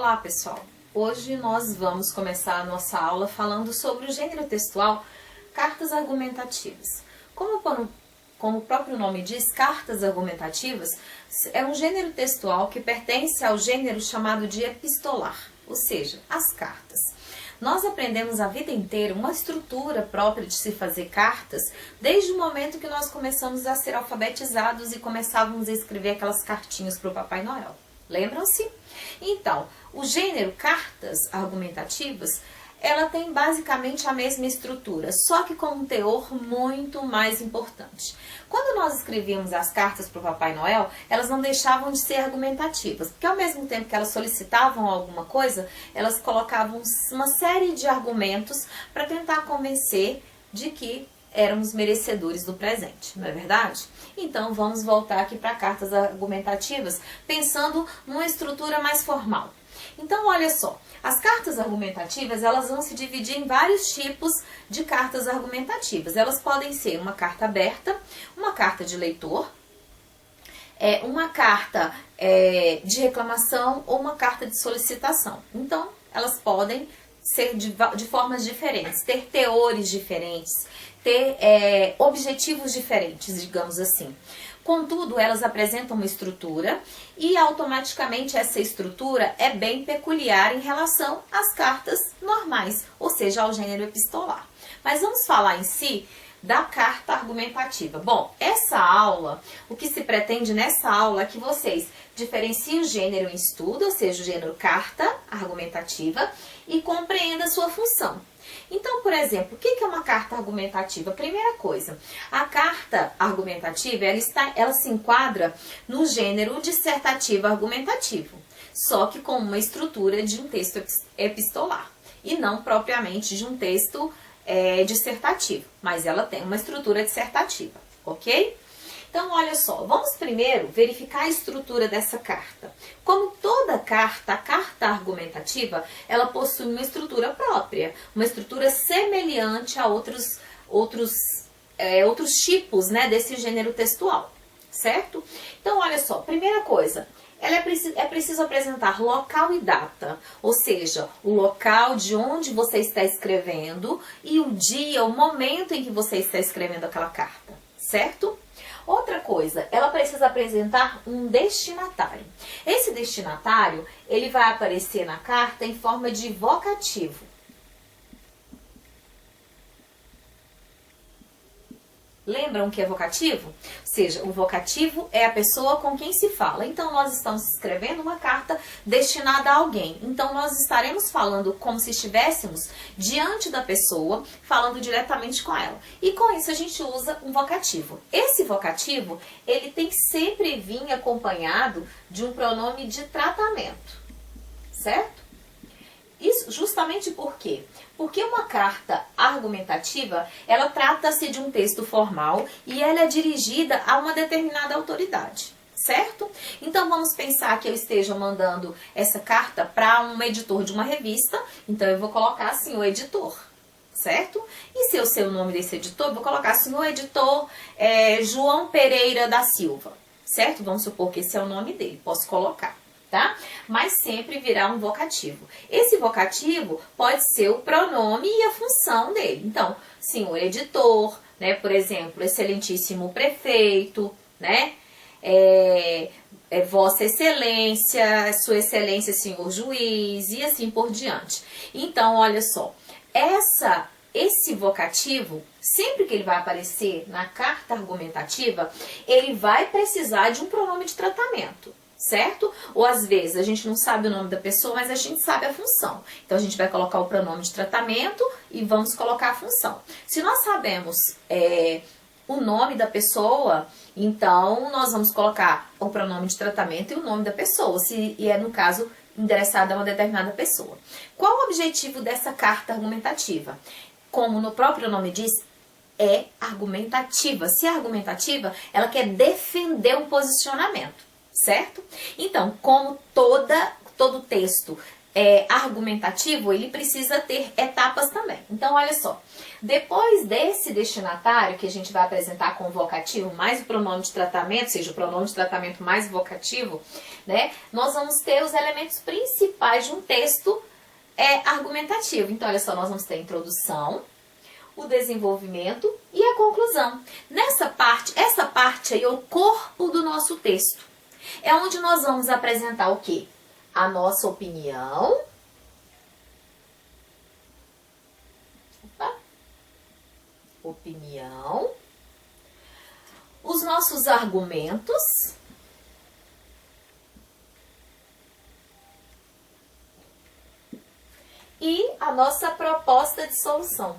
Olá pessoal, hoje nós vamos começar a nossa aula falando sobre o gênero textual cartas argumentativas. Como o próprio nome diz, cartas argumentativas é um gênero textual que pertence ao gênero chamado de epistolar, ou seja, as cartas. Nós aprendemos a vida inteira uma estrutura própria de se fazer cartas desde o momento que nós começamos a ser alfabetizados e começávamos a escrever aquelas cartinhas para o Papai Noel. Lembram-se? Então, o gênero cartas argumentativas, ela tem basicamente a mesma estrutura, só que com um teor muito mais importante. Quando nós escrevíamos as cartas para o Papai Noel, elas não deixavam de ser argumentativas, porque ao mesmo tempo que elas solicitavam alguma coisa, elas colocavam uma série de argumentos para tentar convencer de que éramos merecedores do presente, não é verdade? Então vamos voltar aqui para cartas argumentativas, pensando numa estrutura mais formal. Então olha só, as cartas argumentativas elas vão se dividir em vários tipos de cartas argumentativas. Elas podem ser uma carta aberta, uma carta de leitor, uma carta de reclamação ou uma carta de solicitação. Então elas podem ser de formas diferentes, ter teores diferentes, ter objetivos diferentes, digamos assim. Contudo, elas apresentam uma estrutura e automaticamente essa estrutura é bem peculiar em relação às cartas normais, ou seja, ao gênero epistolar. Mas vamos falar em si da carta argumentativa. Bom, essa aula, o que se pretende nessa aula é que vocês diferenciem o gênero em estudo, ou seja, o gênero carta argumentativa, e compreendam a sua função. Então, por exemplo, o que é uma carta argumentativa? Primeira coisa, a carta argumentativa ela se enquadra no gênero dissertativo argumentativo, só que com uma estrutura de um texto epistolar, e não propriamente de um texto dissertativo, mas ela tem uma estrutura dissertativa, ok? Então, olha só, vamos primeiro verificar a estrutura dessa carta. Como toda carta, a carta argumentativa, ela possui uma estrutura própria, uma estrutura semelhante a outros tipos, né, desse gênero textual, certo? Então, olha só, primeira coisa, é preciso apresentar local e data, ou seja, o local de onde você está escrevendo e o dia, o momento em que você está escrevendo aquela carta, certo? Outra coisa, ela precisa apresentar um destinatário. Esse destinatário, ele vai aparecer na carta em forma de vocativo. Lembram o que é vocativo? Ou seja, o vocativo é a pessoa com quem se fala. Então, nós estamos escrevendo uma carta destinada a alguém. Então, nós estaremos falando como se estivéssemos diante da pessoa, falando diretamente com ela. E com isso, a gente usa um vocativo. Esse vocativo, ele tem que sempre vir acompanhado de um pronome de tratamento, certo? Isso justamente por quê? Porque uma carta argumentativa, ela trata-se de um texto formal e ela é dirigida a uma determinada autoridade, certo? Então vamos pensar que eu esteja mandando essa carta para um editor de uma revista, então eu vou colocar assim, o editor, certo? E se eu sei o nome desse editor, eu vou colocar assim, o editor João Pereira da Silva, certo? Vamos supor que esse é o nome dele, posso colocar. Tá? Mas sempre virá um vocativo. Esse vocativo pode ser o pronome e a função dele. Então, senhor editor, né? Por exemplo, excelentíssimo prefeito, né? Vossa excelência, sua excelência, senhor juiz, e assim por diante. Então, olha só, esse vocativo, sempre que ele vai aparecer na carta argumentativa, ele vai precisar de um pronome de tratamento. Certo? Ou às vezes a gente não sabe o nome da pessoa, mas a gente sabe a função. Então a gente vai colocar o pronome de tratamento e vamos colocar a função. Se nós sabemos o nome da pessoa, então nós vamos colocar o pronome de tratamento e o nome da pessoa, se é no caso endereçado a uma determinada pessoa. Qual o objetivo dessa carta argumentativa? Como no próprio nome diz, é argumentativa. Se é argumentativa, ela quer defender um posicionamento. Certo? Então, como todo texto argumentativo, ele precisa ter etapas também. Então, olha só, depois desse destinatário, que a gente vai apresentar com o vocativo, mais o pronome de tratamento, ou seja, o pronome de tratamento mais o vocativo, né, nós vamos ter os elementos principais de um texto argumentativo. Então, olha só, nós vamos ter a introdução, o desenvolvimento e a conclusão. Essa parte aí é o corpo do nosso texto. É onde nós vamos apresentar o quê? A nossa opinião. Opinião. Os nossos argumentos. E a nossa proposta de solução.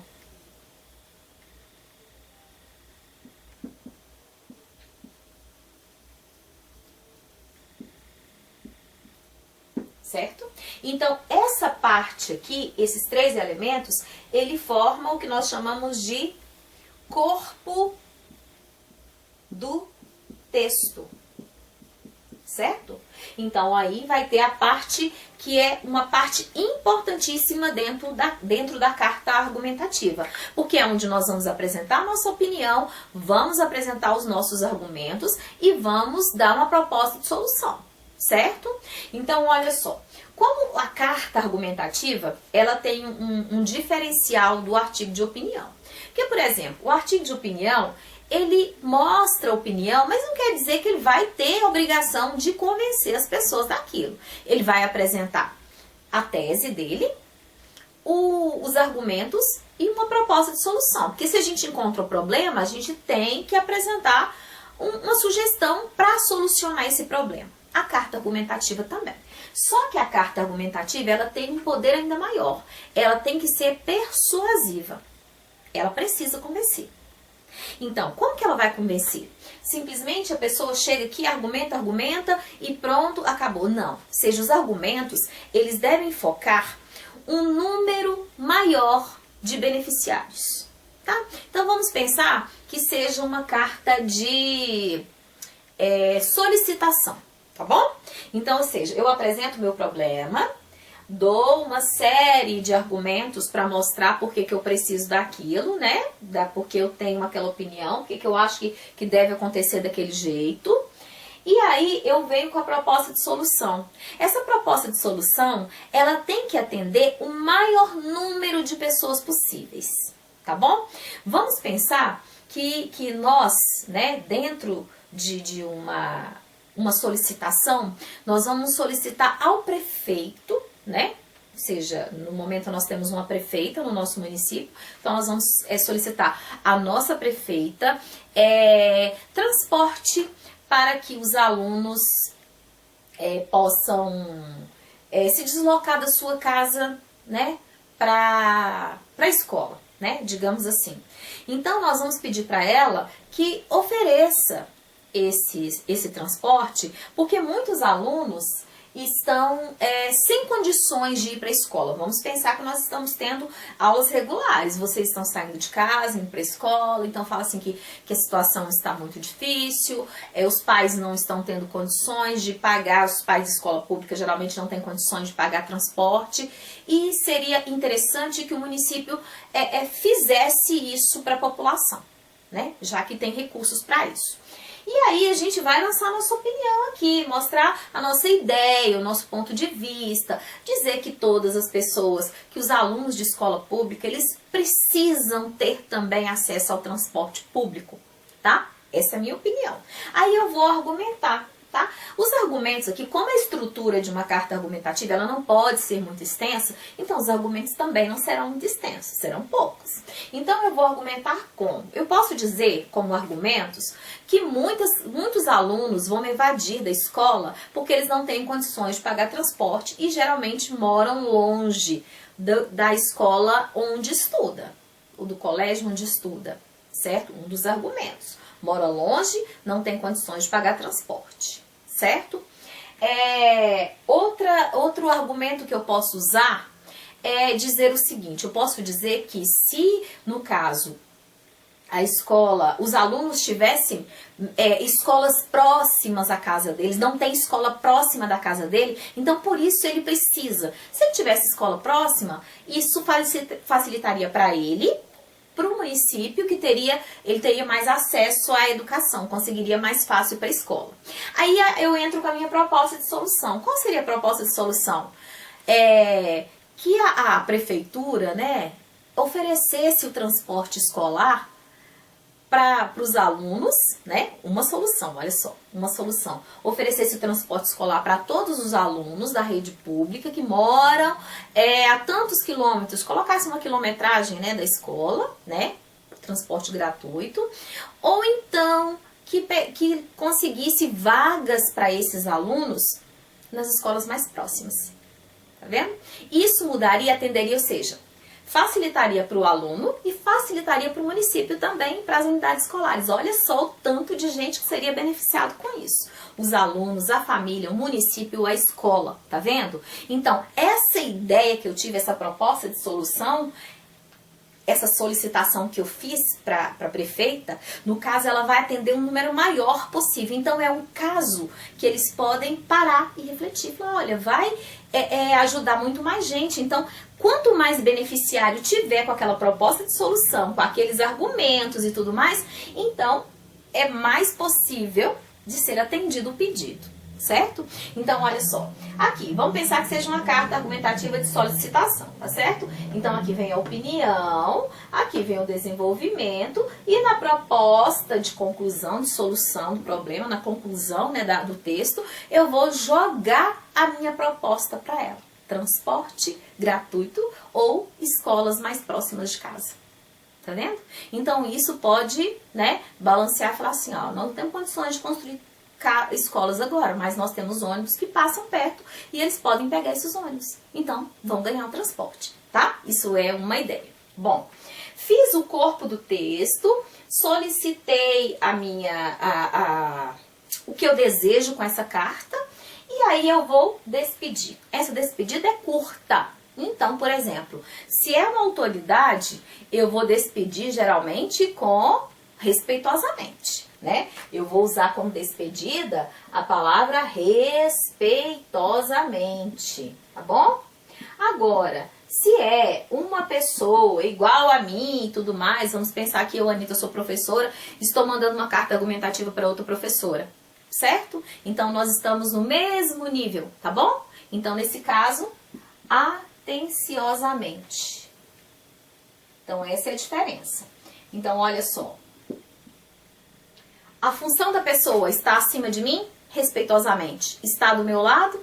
Certo? Então, essa parte aqui, esses três elementos, ele forma o que nós chamamos de corpo do texto. Certo? Então, aí vai ter a parte que é uma parte importantíssima dentro da carta argumentativa. Porque é onde nós vamos apresentar a nossa opinião, vamos apresentar os nossos argumentos e vamos dar uma proposta de solução. Certo? Então, olha só, como a carta argumentativa, ela tem um diferencial do artigo de opinião. Porque, por exemplo, o artigo de opinião, ele mostra a opinião, mas não quer dizer que ele vai ter a obrigação de convencer as pessoas daquilo. Ele vai apresentar a tese dele, os argumentos e uma proposta de solução. Porque se a gente encontra o problema, a gente tem que apresentar uma sugestão para solucionar esse problema. A carta argumentativa também. Só que a carta argumentativa, ela tem um poder ainda maior. Ela tem que ser persuasiva. Ela precisa convencer. Então, como que ela vai convencer? Simplesmente a pessoa chega aqui, argumenta e pronto, acabou. Não. Ou seja, os argumentos, eles devem focar um número maior de beneficiários. Tá? Então, vamos pensar que seja uma carta de solicitação. Tá bom? Então, ou seja, eu apresento o meu problema, dou uma série de argumentos para mostrar por que eu preciso daquilo, né? Porque eu tenho aquela opinião, porque eu acho que deve acontecer daquele jeito. E aí eu venho com a proposta de solução. Essa proposta de solução, ela tem que atender o maior número de pessoas possíveis. Tá bom? Vamos pensar que nós, né, dentro de uma solicitação, nós vamos solicitar ao prefeito, né? Ou seja, no momento nós temos uma prefeita no nosso município, então nós vamos solicitar à nossa prefeita transporte para que os alunos possam se deslocar da sua casa, né, para a escola, né, digamos assim. Então nós vamos pedir para ela que ofereça esse transporte, porque muitos alunos estão sem condições de ir para a escola. Vamos pensar que nós estamos tendo aulas regulares, vocês estão saindo de casa, indo para a escola, então fala assim que a situação está muito difícil, os pais não estão tendo condições de pagar, os pais de escola pública geralmente não têm condições de pagar transporte, e seria interessante que o município fizesse isso para a população, né? Já que tem recursos para isso. E aí a gente vai lançar a nossa opinião aqui, mostrar a nossa ideia, o nosso ponto de vista, dizer que todas as pessoas, que os alunos de escola pública, eles precisam ter também acesso ao transporte público, tá? Essa é a minha opinião. Aí eu vou argumentar, tá? Os argumentos aqui, como a estrutura de uma carta argumentativa, ela não pode ser muito extensa, então os argumentos também não serão muito extensos, serão poucos. Então eu vou argumentar como? Eu posso dizer, como argumentos, que muitos alunos vão evadir da escola porque eles não têm condições de pagar transporte e geralmente moram longe da escola onde estuda, ou do colégio onde estuda, certo? Um dos argumentos. Mora longe, não tem condições de pagar transporte, certo? Outro argumento que eu posso usar é dizer o seguinte: eu posso dizer que se, no caso, a escola, os alunos tivessem escolas próximas à casa deles, não tem escola próxima da casa dele, então por isso ele precisa. Se ele tivesse escola próxima, isso facilitaria para ele, para o município, que ele teria mais acesso à educação, conseguiria mais fácil para a escola. Aí eu entro com a minha proposta de solução. Qual seria a proposta de solução? Que a prefeitura, né, oferecesse o transporte escolar para os alunos, né? Uma solução, olha só, uma solução. Oferecesse o transporte escolar para todos os alunos da rede pública que moram a tantos quilômetros, colocasse uma quilometragem, né, da escola, né? Transporte gratuito. Ou então que conseguisse vagas para esses alunos nas escolas mais próximas. Tá vendo? Isso mudaria, atenderia, ou seja, facilitaria para o aluno e facilitaria para o município também, para as unidades escolares. Olha só o tanto de gente que seria beneficiado com isso. Os alunos, a família, o município, a escola, tá vendo? Então, essa ideia que eu tive, essa proposta de solução, essa solicitação que eu fiz para a prefeita, no caso ela vai atender um número maior possível. Então é um caso que eles podem parar e refletir. Falar, olha, vai ajudar muito mais gente. Então, quanto mais beneficiário tiver com aquela proposta de solução, com aqueles argumentos e tudo mais, então é mais possível de ser atendido o pedido. Certo? Então, olha só. Aqui, vamos pensar que seja uma carta argumentativa de solicitação, tá certo? Então, aqui vem a opinião, aqui vem o desenvolvimento e na proposta de conclusão, de solução do problema, na conclusão, né, do texto, eu vou jogar a minha proposta para ela. Transporte gratuito ou escolas mais próximas de casa. Tá vendo? Então, isso pode, né, balancear e falar assim, ó, não temos condições de construir escolas agora, mas nós temos ônibus que passam perto e eles podem pegar esses ônibus. Então, vão ganhar o transporte, tá? Isso é uma ideia. Bom, fiz o corpo do texto, solicitei o que eu desejo com essa carta e aí eu vou despedir. Essa despedida é curta. Então, por exemplo, se é uma autoridade, eu vou despedir geralmente com respeitosamente. Né? Eu vou usar como despedida a palavra respeitosamente, tá bom? Agora, se é uma pessoa igual a mim e tudo mais, vamos pensar que eu, Anitta, sou professora, estou mandando uma carta argumentativa para outra professora, certo? Então, nós estamos no mesmo nível, tá bom? Então, nesse caso, atenciosamente. Então, essa é a diferença. Então, olha só. A função da pessoa está acima de mim? Respeitosamente. Está do meu lado?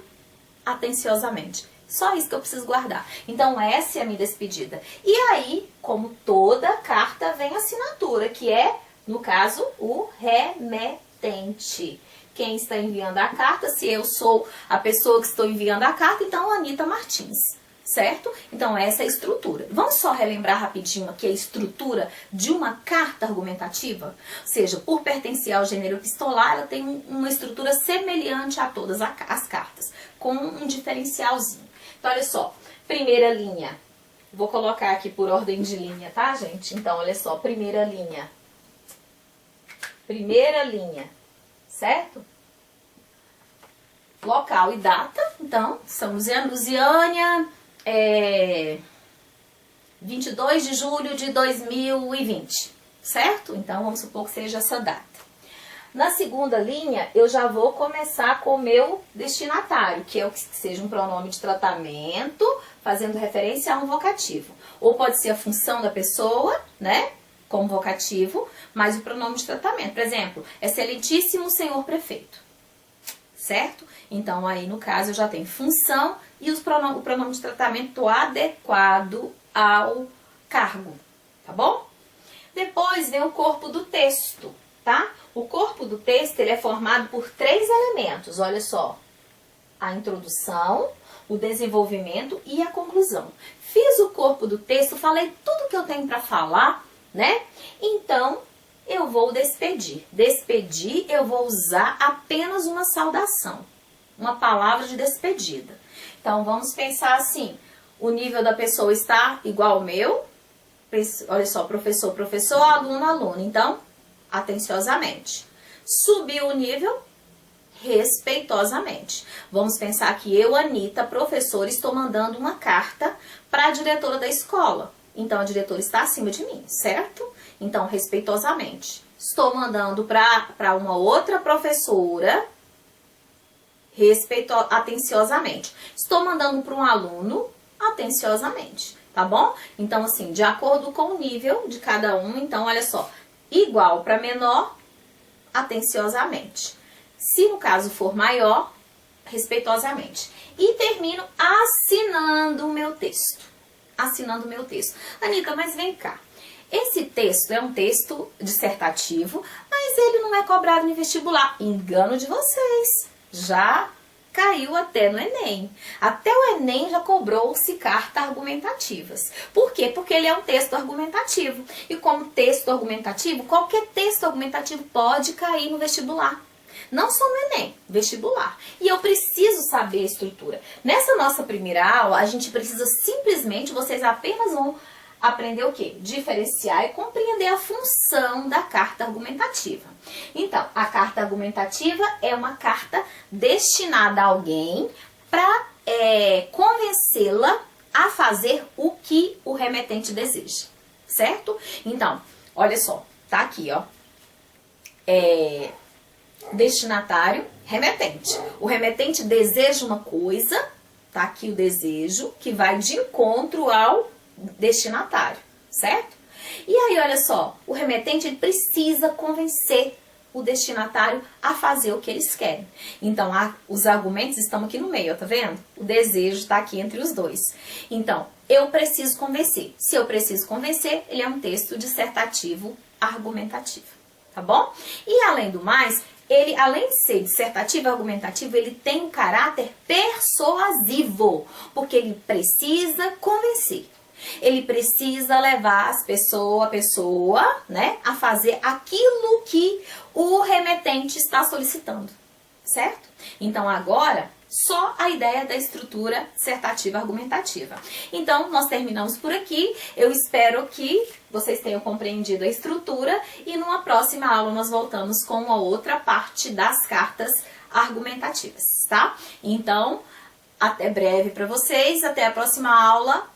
Atenciosamente. Só isso que eu preciso guardar. Então, essa é a minha despedida. E aí, como toda carta, vem a assinatura, que é, no caso, o remetente. Quem está enviando a carta, se eu sou a pessoa que estou enviando a carta, então, Anitta Martins. Certo? Então, essa é a estrutura. Vamos só relembrar rapidinho aqui a estrutura de uma carta argumentativa? Ou seja, por pertencer ao gênero epistolar, ela tem uma estrutura semelhante a todas as cartas, com um diferencialzinho. Então, olha só, primeira linha. Vou colocar aqui por ordem de linha, tá, gente? Então, olha só, primeira linha. Primeira linha, certo? Local e data. Então, São Lusiânia, 22 de julho de 2020, certo? Então, vamos supor que seja essa data. Na segunda linha, eu já vou começar com o meu destinatário, que é o que seja um pronome de tratamento, fazendo referência a um vocativo. Ou pode ser a função da pessoa, né, como vocativo, mas o pronome de tratamento. Por exemplo, excelentíssimo senhor prefeito, certo? Então, aí, no caso, eu já tenho função e o pronome de tratamento adequado ao cargo, tá bom? Depois vem o corpo do texto, tá? O corpo do texto, ele é formado por 3 elementos, olha só. A introdução, o desenvolvimento e a conclusão. Fiz o corpo do texto, falei tudo que eu tenho para falar, né? Então, eu vou despedir. Despedir, eu vou usar apenas uma saudação. Uma palavra de despedida. Então, vamos pensar assim, o nível da pessoa está igual ao meu, olha só, professor, professor, aluno, aluno. Então, atenciosamente. Subiu o nível, respeitosamente. Vamos pensar que eu, Anitta, professora, estou mandando uma carta para a diretora da escola. Então, a diretora está acima de mim, certo? Então, respeitosamente. Estou mandando para uma outra professora, atenciosamente. Estou mandando para um aluno, atenciosamente, tá bom? Então, assim, de acordo com o nível de cada um, então, olha só, igual para menor, atenciosamente. Se no caso for maior, respeitosamente. E termino assinando o meu texto. Assinando o meu texto. Anitta, mas vem cá. Esse texto é um texto dissertativo, mas ele não é cobrado no vestibular. Engano de vocês. Já caiu até no Enem. Até o Enem já cobrou-se cartas argumentativas. Por quê? Porque ele é um texto argumentativo. E como texto argumentativo, qualquer texto argumentativo pode cair no vestibular. Não só no Enem, vestibular. E eu preciso saber a estrutura. Nessa nossa primeira aula, a gente precisa simplesmente, vocês apenas vão aprender o quê? Diferenciar e compreender a função da carta argumentativa. Então, a carta argumentativa é uma carta destinada a alguém para convencê-la a fazer o que o remetente deseja, certo? Então, olha só, tá aqui, ó. Destinatário, remetente. O remetente deseja uma coisa, tá aqui o desejo, que vai de encontro ao destinatário, certo? E aí, olha só, o remetente ele precisa convencer o destinatário a fazer o que eles querem. Então, os argumentos estão aqui no meio, ó, tá vendo? O desejo está aqui entre os dois. Então, eu preciso convencer. Se eu preciso convencer, ele é um texto dissertativo argumentativo, tá bom? E além do mais, ele, além de ser dissertativo e argumentativo, ele tem um caráter persuasivo, porque ele precisa convencer. Ele precisa levar a pessoa, né, a fazer aquilo que o remetente está solicitando, certo? Então, agora, só a ideia da estrutura dissertativa argumentativa. Então, nós terminamos por aqui. Eu espero que vocês tenham compreendido a estrutura e numa próxima aula nós voltamos com a outra parte das cartas argumentativas, tá? Então, até breve para vocês, até a próxima aula.